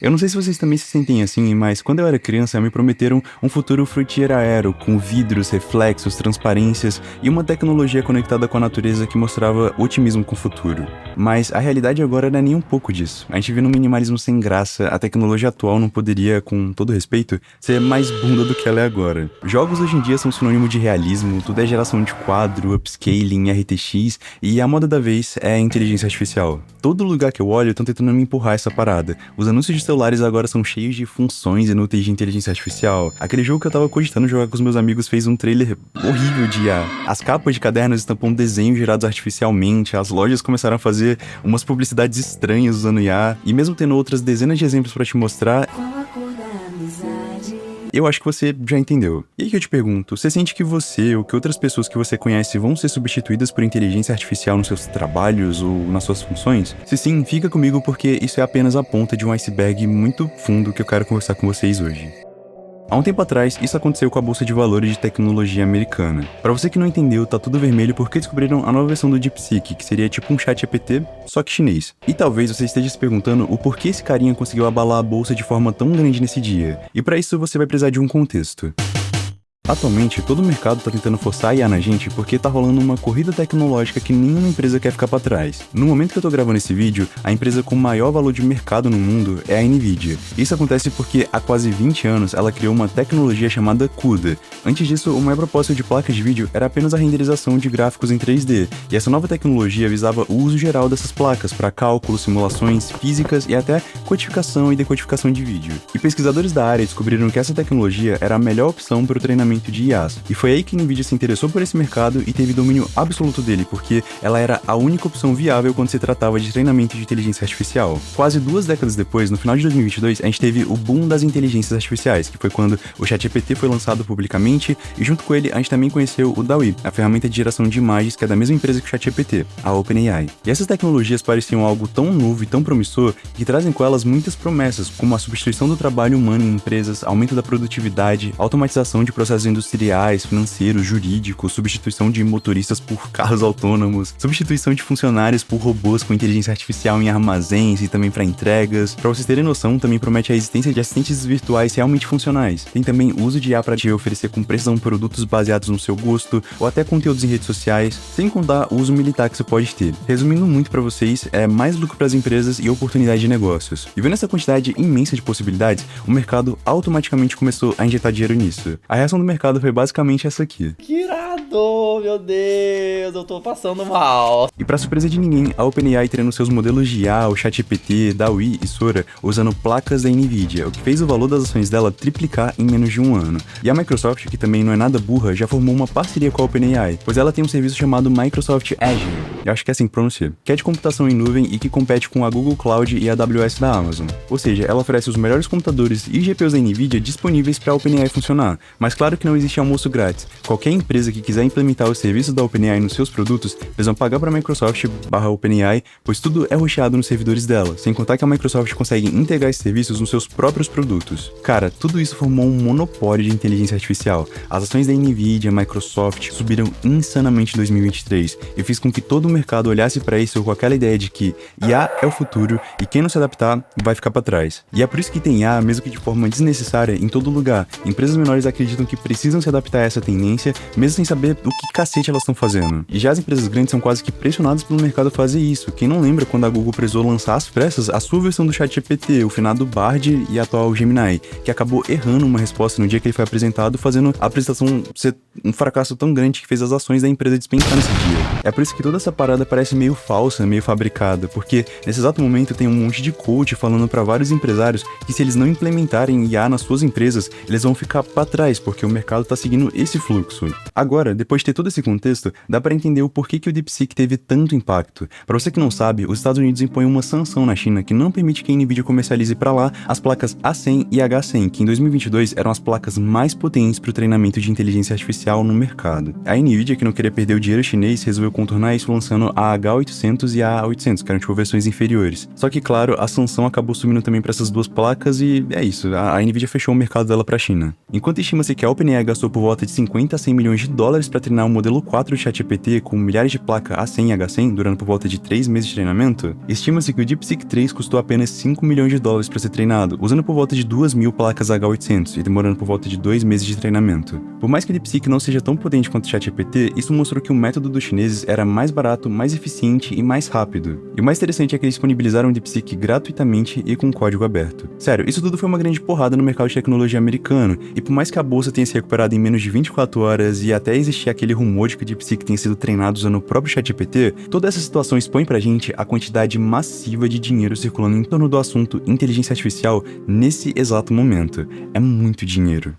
Eu não sei se vocês também se sentem assim, mas quando eu era criança me prometeram um futuro fruitier aero, com vidros, reflexos, transparências e uma tecnologia conectada com a natureza que mostrava otimismo com o futuro. Mas a realidade agora não é nem um pouco disso. A gente vive num minimalismo sem graça, a tecnologia atual não poderia, com todo respeito, ser mais bunda do que ela é agora. Jogos hoje em dia são sinônimo de realismo, tudo é geração de quadro, upscaling, RTX, e a moda da vez é a inteligência artificial. Todo lugar que eu olho estão tentando me empurrar essa parada. Os anúncios de celulares agora são cheios de funções inúteis de inteligência artificial. Aquele jogo que eu tava cogitando jogar com os meus amigos fez um trailer horrível de IA. As capas de cadernos estampam desenhos gerados artificialmente, as lojas começaram a fazer umas publicidades estranhas usando IA, e mesmo tendo outras dezenas de exemplos pra te mostrar, eu acho que você já entendeu. E aí que eu te pergunto, você sente que você ou que outras pessoas que você conhece vão ser substituídas por inteligência artificial nos seus trabalhos ou nas suas funções? Se sim, fica comigo porque isso é apenas a ponta de um iceberg muito fundo que eu quero conversar com vocês hoje. Há um tempo atrás, isso aconteceu com a Bolsa de Valores de Tecnologia americana. Pra você que não entendeu, tá tudo vermelho porque descobriram a nova versão do DeepSeek, que seria tipo um chat GPT, só que chinês. E talvez você esteja se perguntando o porquê esse carinha conseguiu abalar a bolsa de forma tão grande nesse dia. E pra isso você vai precisar de um contexto. Atualmente, todo o mercado tá tentando forçar a IA na gente porque tá rolando uma corrida tecnológica que nenhuma empresa quer ficar pra trás. No momento que eu tô gravando esse vídeo, a empresa com maior valor de mercado no mundo é a Nvidia. Isso acontece porque há quase 20 anos ela criou uma tecnologia chamada CUDA. Antes disso, o maior propósito de placas de vídeo era apenas a renderização de gráficos em 3D, e essa nova tecnologia visava o uso geral dessas placas para cálculos, simulações, físicas e até codificação e decodificação de vídeo. E pesquisadores da área descobriram que essa tecnologia era a melhor opção para o treinamento de IAs. E foi aí que a Nvidia se interessou por esse mercado e teve domínio absoluto dele, porque ela era a única opção viável quando se tratava de treinamento de inteligência artificial. Quase 2 décadas depois, no final de 2022, a gente teve o boom das inteligências artificiais, que foi quando o ChatGPT foi lançado publicamente, e junto com ele a gente também conheceu o DALL-E, a ferramenta de geração de imagens que é da mesma empresa que o ChatGPT, a OpenAI. E essas tecnologias pareciam algo tão novo e tão promissor que trazem com elas muitas promessas, como a substituição do trabalho humano em empresas, aumento da produtividade, automatização de processos industriais, financeiros, jurídicos, substituição de motoristas por carros autônomos, substituição de funcionários por robôs com inteligência artificial em armazéns e também para entregas. Para vocês terem noção, também promete a existência de assistentes virtuais realmente funcionais. Tem também o uso de IA para te oferecer com precisão produtos baseados no seu gosto ou até conteúdos em redes sociais, sem contar o uso militar que você pode ter. Resumindo muito para vocês, é mais lucro para as empresas e oportunidade de negócios. E vendo essa quantidade imensa de possibilidades, o mercado automaticamente começou a injetar dinheiro nisso. A reação do mercado foi basicamente essa aqui. Que irado, meu Deus, eu tô passando mal. E pra surpresa de ninguém, a OpenAI treinando seus modelos de IA, o ChatGPT, DALL-E e Sora, usando placas da Nvidia, o que fez o valor das ações dela triplicar em menos de um ano. E a Microsoft, que também não é nada burra, já formou uma parceria com a OpenAI, pois ela tem um serviço chamado Microsoft Azure, eu acho que é assim que pronuncia, que é de computação em nuvem e que compete com a Google Cloud e a AWS da Amazon. Ou seja, ela oferece os melhores computadores e GPUs da Nvidia disponíveis para a OpenAI funcionar, mas claro que não existe almoço grátis. Qualquer empresa que quiser implementar os serviços da OpenAI nos seus produtos, eles vão pagar para a Microsoft/OpenAI, pois tudo é hosteado nos servidores dela, sem contar que a Microsoft consegue integrar esses serviços nos seus próprios produtos. Cara, tudo isso formou um monopólio de inteligência artificial. As ações da Nvidia, Microsoft, subiram insanamente em 2023 e fez com que todo o mercado olhasse para isso com aquela ideia de que IA é o futuro e quem não se adaptar vai ficar para trás. E é por isso que tem IA, mesmo que de forma desnecessária, em todo lugar. Empresas menores acreditam que precisam se adaptar a essa tendência, mesmo sem saber o que cacete elas estão fazendo. E já as empresas grandes são quase que pressionadas pelo mercado a fazer isso. Quem não lembra quando a Google precisou lançar às pressas a sua versão do ChatGPT, o finado Bard e atual Gemini, que acabou errando uma resposta no dia que ele foi apresentado, fazendo a apresentação ser um fracasso tão grande que fez as ações da empresa despencar nesse dia. É por isso que toda essa parada parece meio falsa, meio fabricada, porque nesse exato momento tem um monte de coach falando para vários empresários que se eles não implementarem IA nas suas empresas, eles vão ficar para trás, porque o mercado tá seguindo esse fluxo. Agora, depois de ter todo esse contexto, dá para entender o porquê que o DeepSeek teve tanto impacto. Para você que não sabe, os Estados Unidos impõem uma sanção na China que não permite que a Nvidia comercialize para lá as placas A100 e H100, que em 2022 eram as placas mais potentes para o treinamento de inteligência artificial no mercado. A Nvidia, que não queria perder o dinheiro chinês, resolveu contornar isso lançando a H800 e a A800, que eram tipo versões inferiores. Só que, claro, a sanção acabou sumindo também para essas duas placas e é isso, a Nvidia fechou o mercado dela para a China. Enquanto estima-se que a OpenAI OpenAI gastou por volta de 50 a 100 milhões de dólares para treinar o modelo 4 de ChatGPT com milhares de placas A100 e H100 durante por volta de 3 meses de treinamento, estima-se que o DeepSeek 3 custou apenas 5 milhões de dólares para ser treinado, usando por volta de 2.000 placas H800 e demorando por volta de 2 meses de treinamento. Por mais que o DeepSeek não seja tão potente quanto o ChatGPT, isso mostrou que o método dos chineses era mais barato, mais eficiente e mais rápido. E o mais interessante é que eles disponibilizaram o DeepSeek gratuitamente e com código aberto. Sério, isso tudo foi uma grande porrada no mercado de tecnologia americano, e por mais que a bolsa tenha se recuperado em menos de 24 horas e até existir aquele rumor de que o DeepSeek tenha sido treinado usando o próprio ChatGPT, toda essa situação expõe pra gente a quantidade massiva de dinheiro circulando em torno do assunto inteligência artificial nesse exato momento. É muito dinheiro.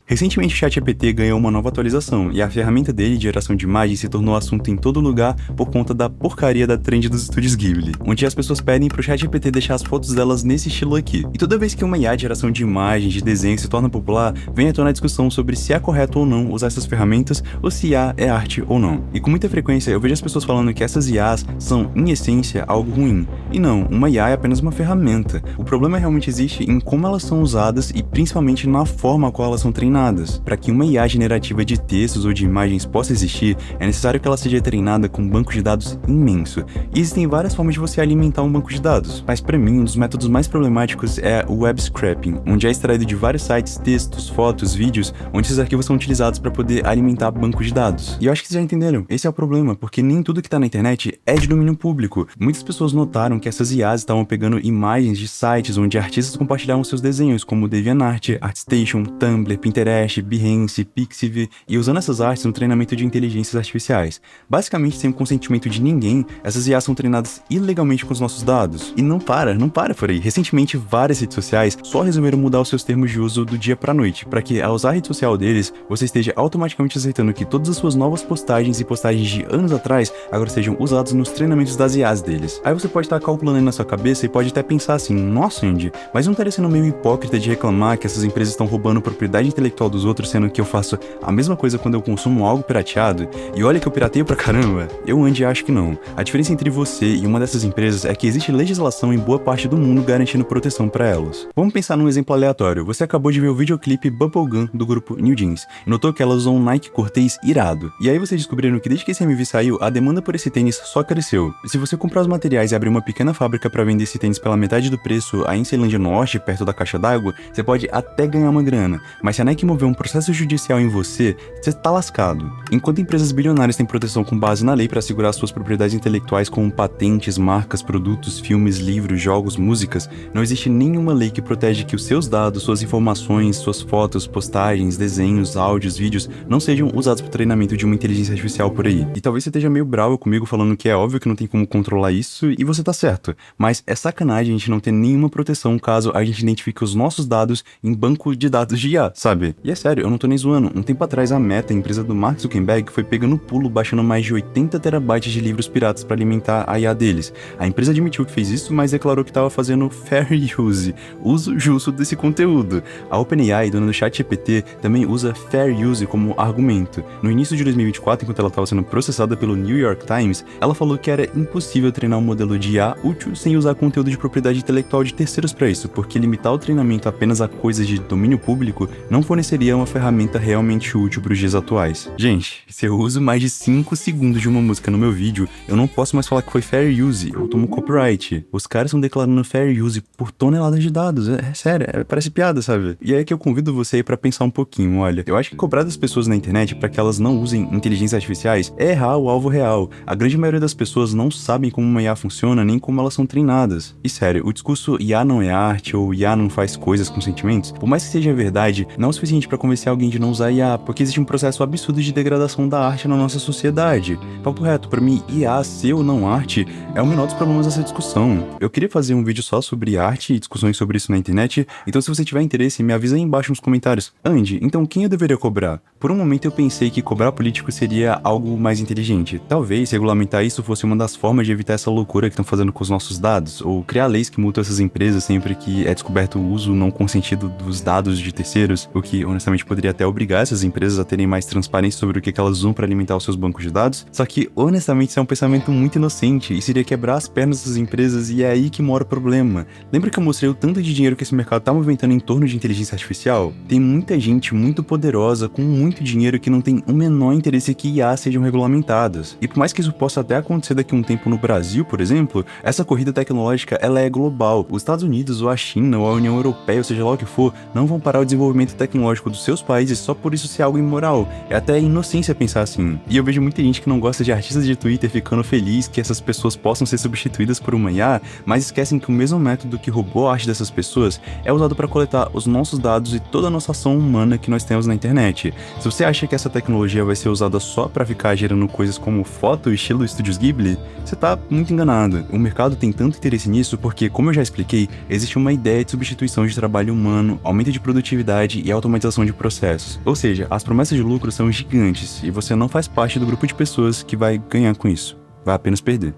Recentemente o ChatGPT ganhou uma nova atualização e a ferramenta dele de geração de imagens se tornou assunto em todo lugar por conta da porcaria da trend dos estúdios Ghibli, onde as pessoas pedem pro ChatGPT deixar as fotos delas nesse estilo aqui. E toda vez que uma IA de geração de imagens, de desenho se torna popular, vem à tona a discussão sobre se é correto ou não usar essas ferramentas ou se IA é arte ou não. E com muita frequência eu vejo as pessoas falando que essas IAs são, em essência, algo ruim. E não, uma IA é apenas uma ferramenta. O problema realmente existe em como elas são usadas e principalmente na forma a qual elas são treinadas. Para que uma IA generativa de textos ou de imagens possa existir, é necessário que ela seja treinada com um banco de dados imenso. E existem várias formas de você alimentar um banco de dados, mas para mim um dos métodos mais problemáticos é o web scraping, onde é extraído de vários sites textos, fotos, vídeos, onde esses arquivos são utilizados para poder alimentar bancos de dados. E eu acho que vocês já entenderam, esse é o problema, porque nem tudo que tá na internet é de domínio público. Muitas pessoas notaram que essas IAs estavam pegando imagens de sites onde artistas compartilhavam seus desenhos, como DeviantArt, ArtStation, Tumblr, Pinterest, Behance, Pixiv, e usando essas artes no treinamento de inteligências artificiais. Basicamente, sem o consentimento de ninguém, essas IAs são treinadas ilegalmente com os nossos dados. E não para por aí. Recentemente, várias redes sociais só resolveram mudar os seus termos de uso do dia pra noite, para que, ao usar a rede social deles, você esteja automaticamente aceitando que todas as suas novas postagens e postagens de anos atrás agora sejam usadas nos treinamentos das IAs deles. Aí você pode estar calculando aí na sua cabeça e pode até pensar assim, nossa, Andy, mas não estaria sendo meio hipócrita de reclamar que essas empresas estão roubando propriedade intelectual dos outros, sendo que eu faço a mesma coisa quando eu consumo algo pirateado? E olha que eu pirateio pra caramba. Eu, Andy, acho que não. A diferença entre você e uma dessas empresas é que existe legislação em boa parte do mundo garantindo proteção pra elas. Vamos pensar num exemplo aleatório. Você acabou de ver o videoclipe Bubblegum do grupo New Jeans e notou que elas usam um Nike Cortez irado. E aí vocês descobriram que desde que esse MV saiu, a demanda por esse tênis só cresceu. E se você comprar os materiais e abrir uma pequena fábrica pra vender esse tênis pela metade do preço aí em Ceilândia Norte, perto da caixa d'água, você pode até ganhar uma grana. Mas se a Nike mover um processo judicial em você tá lascado. Enquanto empresas bilionárias têm proteção com base na lei para assegurar suas propriedades intelectuais como patentes, marcas, produtos, filmes, livros, jogos, músicas, não existe nenhuma lei que protege que os seus dados, suas informações, suas fotos, postagens, desenhos, áudios, vídeos não sejam usados para o treinamento de uma inteligência artificial por aí. E talvez você esteja meio bravo comigo falando que é óbvio que não tem como controlar isso, e você tá certo. Mas é sacanagem a gente não ter nenhuma proteção caso a gente identifique os nossos dados em banco de dados de IA, sabe? E é sério, eu não tô nem zoando. Um tempo atrás a Meta, a empresa do Mark Zuckerberg, foi pega no pulo baixando mais de 80 terabytes de livros piratas para alimentar a IA deles. A empresa admitiu que fez isso, mas declarou que estava fazendo fair use, uso justo desse conteúdo. A OpenAI, dona do ChatGPT, também usa fair use como argumento. No início de 2024, enquanto ela estava sendo processada pelo New York Times, ela falou que era impossível treinar um modelo de IA útil sem usar conteúdo de propriedade intelectual de terceiros para isso, porque limitar o treinamento apenas a coisas de domínio público não forneceria uma ferramenta realmente útil para os dias atuais. Gente, se eu uso mais de 5 segundos de uma música no meu vídeo, eu não posso mais falar que foi fair use, eu tomo copyright. Os caras estão declarando fair use por toneladas de dados, é sério, parece piada, sabe? E aí que eu convido você aí pra pensar um pouquinho, olha, eu acho que cobrar das pessoas na internet para que elas não usem inteligências artificiais é errar o alvo real. A grande maioria das pessoas não sabem como uma IA funciona, nem como elas são treinadas. E sério, o discurso IA não é arte ou IA não faz coisas com sentimentos, por mais que seja verdade, não é o suficiente para convencer alguém de não usar IA, porque existe um processo absurdo de degradação da arte na nossa sociedade. Papo reto, pra mim, IA ser ou não arte é o menor dos problemas dessa discussão. Eu queria fazer um vídeo só sobre arte e discussões sobre isso na internet, então se você tiver interesse, me avisa aí embaixo nos comentários. Andy, então quem eu deveria cobrar? Por um momento eu pensei que cobrar político seria algo mais inteligente. Talvez regulamentar isso fosse uma das formas de evitar essa loucura que estão fazendo com os nossos dados, ou criar leis que multam essas empresas sempre que é descoberto o uso não consentido dos dados de terceiros, o que que honestamente poderia até obrigar essas empresas a terem mais transparência sobre o que elas usam para alimentar os seus bancos de dados. Só que honestamente isso é um pensamento muito inocente e seria quebrar as pernas dessas empresas, e é aí que mora o problema. Lembra que eu mostrei o tanto de dinheiro que esse mercado tá movimentando em torno de inteligência artificial? Tem muita gente muito poderosa com muito dinheiro que não tem o menor interesse que IA sejam regulamentadas. E por mais que isso possa até acontecer daqui a um tempo no Brasil, por exemplo, essa corrida tecnológica ela é global. Os Estados Unidos ou a China ou a União Europeia, ou seja lá o que for, não vão parar o desenvolvimento tecnológico dos seus países só por isso ser algo imoral. É até inocência pensar assim. E eu vejo muita gente que não gosta de artistas de Twitter ficando feliz que essas pessoas possam ser substituídas por uma IA, mas esquecem que o mesmo método que roubou a arte dessas pessoas é usado para coletar os nossos dados e toda a nossa ação humana que nós temos na internet. Se você acha que essa tecnologia vai ser usada só para ficar gerando coisas como foto estilo Estúdios Ghibli, você tá muito enganado. O mercado tem tanto interesse nisso porque, como eu já expliquei, existe uma ideia de substituição de trabalho humano, aumento de produtividade e automatização de processos. Ou seja, as promessas de lucro são gigantes e você não faz parte do grupo de pessoas que vai ganhar com isso. Vai apenas perder.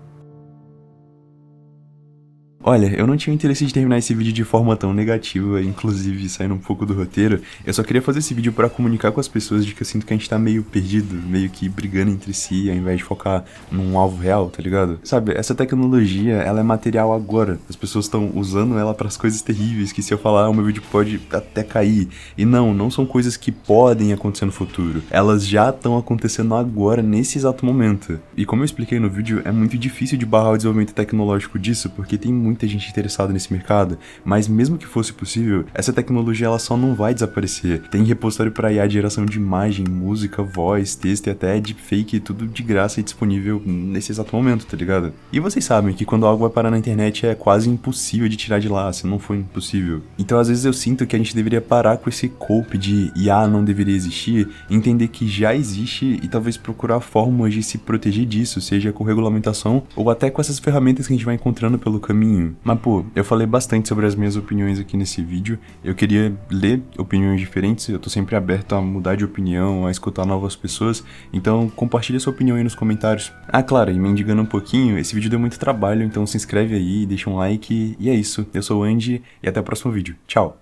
Olha, eu não tinha interesse de terminar esse vídeo de forma tão negativa, inclusive saindo um pouco do roteiro. Eu só queria fazer esse vídeo pra comunicar com as pessoas de que eu sinto que a gente tá meio perdido, meio que brigando entre si, ao invés de focar num alvo real, tá ligado? Sabe, essa tecnologia, ela é material agora. As pessoas estão usando ela pras coisas terríveis, que se eu falar, o meu vídeo pode até cair. E não são coisas que podem acontecer no futuro. Elas já estão acontecendo agora, nesse exato momento. E como eu expliquei no vídeo, é muito difícil de barrar o desenvolvimento tecnológico disso, porque tem muita gente interessada nesse mercado, mas mesmo que fosse possível, essa tecnologia ela só não vai desaparecer. Tem repositório para IA de geração de imagem, música, voz, texto e até deepfake, tudo de graça e disponível nesse exato momento, tá ligado? E vocês sabem que quando algo vai parar na internet é quase impossível de tirar de lá, se não for impossível. Então às vezes eu sinto que a gente deveria parar com esse cope de IA não deveria existir, entender que já existe e talvez procurar formas de se proteger disso, seja com regulamentação ou até com essas ferramentas que a gente vai encontrando pelo caminho. Mas pô, eu falei bastante sobre as minhas opiniões aqui nesse vídeo. Eu queria ler opiniões diferentes, eu tô sempre aberto a mudar de opinião, a escutar novas pessoas. Então compartilha sua opinião aí nos comentários. Ah, claro, e mendigando um pouquinho, esse vídeo deu muito trabalho, então se inscreve aí, deixa um like. E é isso, eu sou o Andy e até o próximo vídeo. Tchau!